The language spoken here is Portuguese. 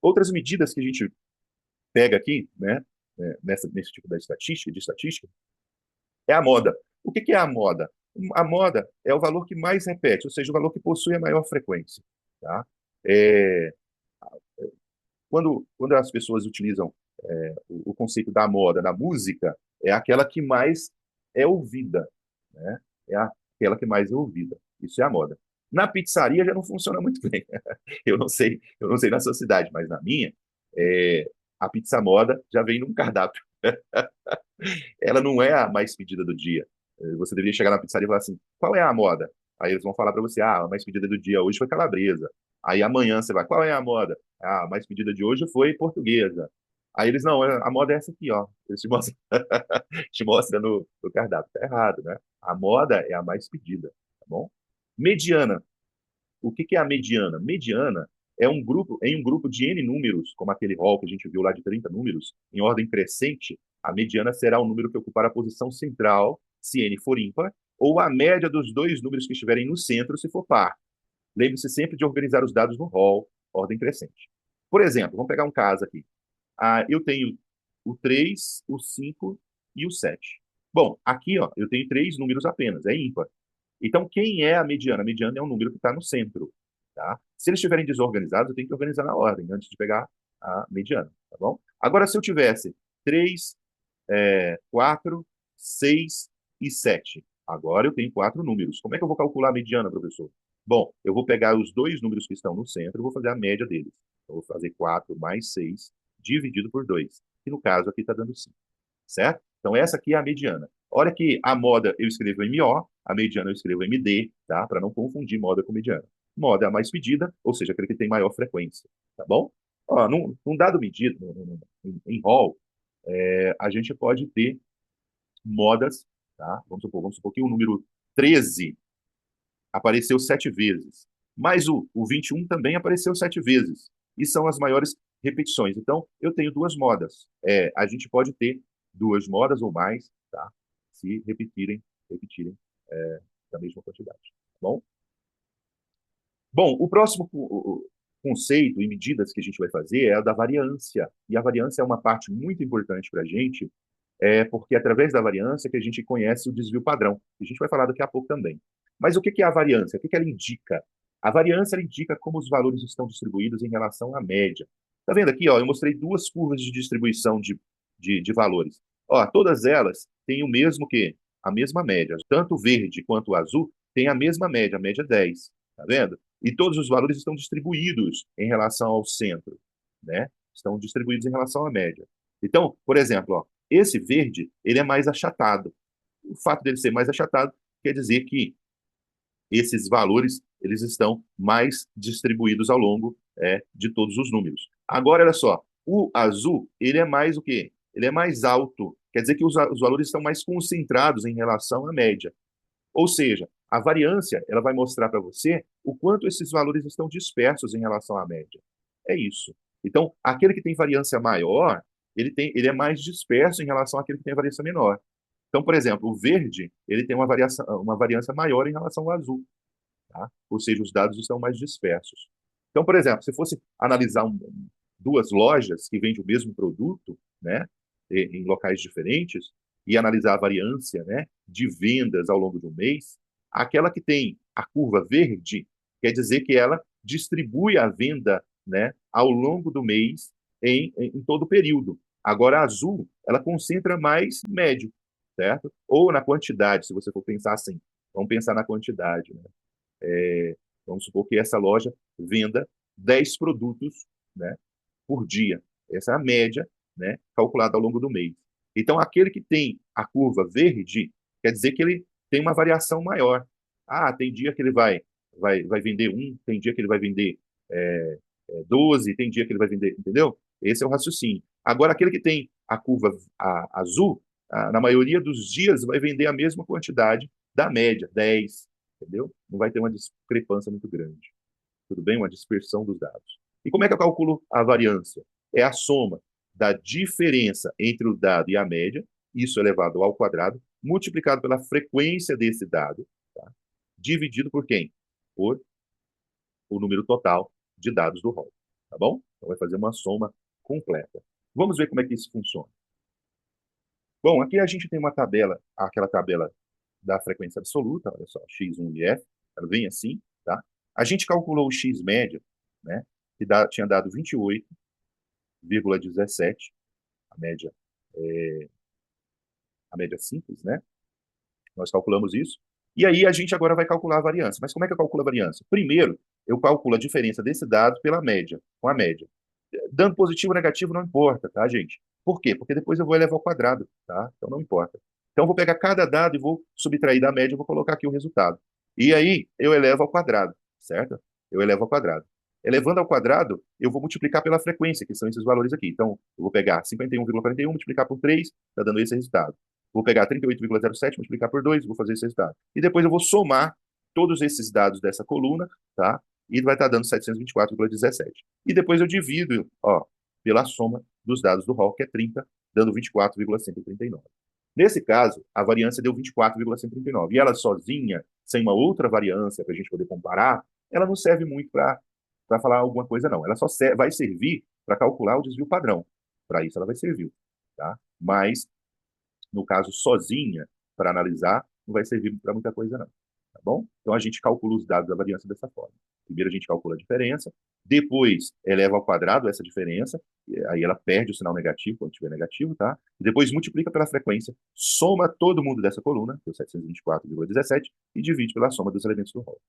Outras medidas que a gente pega aqui, né, nesse tipo de estatística, é a moda. O que é a moda? A moda é o valor que mais repete, ou seja, o valor que possui a maior frequência. Tá? É, quando as pessoas utilizam o conceito da moda na música, é aquela que mais é ouvida, né? É aquela que mais é ouvida. Isso é a moda. Na pizzaria já não funciona muito bem. Eu não sei na sua cidade, mas na minha, a pizza moda já vem num cardápio. Ela não é a mais pedida do dia. Você deveria chegar na pizzaria e falar assim: qual é a moda? Aí eles vão falar para você: ah, a mais pedida do dia hoje foi calabresa. Aí amanhã você vai: qual é a moda? Ah, a mais pedida de hoje foi portuguesa. Aí eles: não, a moda é essa aqui, ó. Eles te mostram, te mostram no cardápio. Tá errado, né? A moda é a mais pedida, tá bom? Mediana. O que é a mediana? Mediana é um grupo, em um grupo de N números, como aquele rol que a gente viu lá de 30 números, em ordem crescente, a mediana será o número que ocupar a posição central, se N for ímpar, ou a média dos dois números que estiverem no centro, se for par. Lembre-se sempre de organizar os dados no rol, ordem crescente. Por exemplo, vamos pegar um caso aqui. Eu tenho o 3, o 5 e o 7. Bom, aqui ó, eu tenho três números apenas, é ímpar. Então, quem é a mediana? A mediana é um número que está no centro. Tá? Se eles estiverem desorganizados, eu tenho que organizar na ordem, antes de pegar a mediana. Tá bom? Agora, se eu tivesse 3, 4, 6 e 7, agora eu tenho quatro números. Como é que eu vou calcular a mediana, professor? Bom, eu vou pegar os dois números que estão no centro e vou fazer a média deles. Eu vou fazer 4 mais 6 dividido por 2, que no caso aqui está dando 5, certo? Então, essa aqui é a mediana. Olha que a moda eu escrevo MO, a mediana eu escrevo MD, tá? Para não confundir moda com mediana. Moda é a mais pedida, ou seja, aquele que tem maior frequência, tá bom? Ó, num dado medido, em rol, a gente pode ter modas, tá? Vamos supor que o número 13 apareceu 7 vezes, mas o 21 também apareceu 7 vezes, e são as maiores repetições. Então, eu tenho duas modas. A gente pode ter duas modas ou mais, tá? Se repetirem da mesma quantidade, tá bom? Bom, o próximo conceito e medidas que a gente vai fazer é a da variância. E a variância é uma parte muito importante para a gente, porque é através da variância que a gente conhece o desvio padrão. A gente vai falar daqui a pouco também. Mas o que é a variância? O que ela indica? A variância ela indica como os valores estão distribuídos em relação à média. Tá vendo aqui? Ó, eu mostrei duas curvas de distribuição de valores. Ó, todas elas têm o mesmo que a mesma média. Tanto o verde quanto o azul têm a mesma média, a média 10. Tá vendo? E todos os valores estão distribuídos em relação ao centro, né? Estão distribuídos em relação à média. Então, por exemplo, ó, esse verde, ele é mais achatado. O fato dele ser mais achatado quer dizer que esses valores eles estão mais distribuídos ao longo de todos os números. Agora, olha só, o azul, ele é mais o quê? Ele é mais alto. Quer dizer que os valores estão mais concentrados em relação à média. Ou seja, a variância ela vai mostrar para você o quanto esses valores estão dispersos em relação à média. É isso. Então, aquele que tem variância maior, ele é mais disperso em relação àquele que tem variância menor. Então, por exemplo, o verde ele tem uma variância maior em relação ao azul. Tá? Ou seja, os dados estão mais dispersos. Então, por exemplo, se fosse analisar duas lojas que vendem o mesmo produto, né, em locais diferentes, e analisar a variância, né, de vendas ao longo do mês, aquela que tem a curva verde quer dizer que ela distribui a venda, né, ao longo do mês em todo o período. Agora, a azul, ela concentra mais médio, certo? Ou na quantidade, se você for pensar assim. Vamos pensar na quantidade, né? Vamos supor que essa loja venda 10 produtos, né, por dia. Essa é a média, né, calculada ao longo do mês. Então, aquele que tem a curva verde, quer dizer que ele tem uma variação maior. Ah, tem dia que ele vai vender um, tem dia que ele vai vender 12, tem dia que ele vai vender, entendeu? Esse é o raciocínio. Agora, aquele que tem a curva azul, na maioria dos dias vai vender a mesma quantidade da média, 10, entendeu? Não vai ter uma discrepância muito grande. Tudo bem? Uma dispersão dos dados. E como é que eu calculo a variância? É a soma da diferença entre o dado e a média, isso elevado ao quadrado, multiplicado pela frequência desse dado, tá? Dividido por quem? Por o número total de dados do rol. Tá bom? Então, vai fazer uma soma completa. Vamos ver como é que isso funciona. Bom, aqui a gente tem uma tabela, aquela tabela da frequência absoluta, olha só, x1 e f, ela vem assim, tá? A gente calculou o x médio, né, que tinha dado 28,17, a média, a média simples, né? Nós calculamos isso. E aí a gente agora vai calcular a variância. Mas como é que eu calculo a variância? Primeiro, eu calculo a diferença desse dado pela média, com a média. Dando positivo ou negativo não importa, tá, gente? Por quê? Porque depois eu vou elevar ao quadrado, tá? Então não importa. Então eu vou pegar cada dado e vou subtrair da média e vou colocar aqui o resultado. E aí eu elevo ao quadrado, certo? Eu elevo ao quadrado. Elevando ao quadrado, eu vou multiplicar pela frequência, que são esses valores aqui. Então, eu vou pegar 51,41, multiplicar por 3, está dando esse resultado. Vou pegar 38,07, multiplicar por 2, vou fazer esse resultado. E depois eu vou somar todos esses dados dessa coluna, tá? E vai estar dando 724,17. E depois eu divido, ó, pela soma dos dados do rol, que é 30, dando 24,139. Nesse caso, a variância deu 24,139. E ela sozinha, sem uma outra variância para a gente poder comparar, ela não serve muito para falar alguma coisa, não. Ela só vai servir para calcular o desvio padrão. Para isso ela vai servir, tá? Mas, no caso, sozinha, para analisar, não vai servir para muita coisa, não. Tá bom? Então, a gente calcula os dados da variância dessa forma. Primeiro, a gente calcula a diferença, depois eleva ao quadrado essa diferença, aí ela perde o sinal negativo, quando tiver negativo, tá? E depois multiplica pela frequência, soma todo mundo dessa coluna, que é o 724,17, e divide pela soma dos elementos do rol.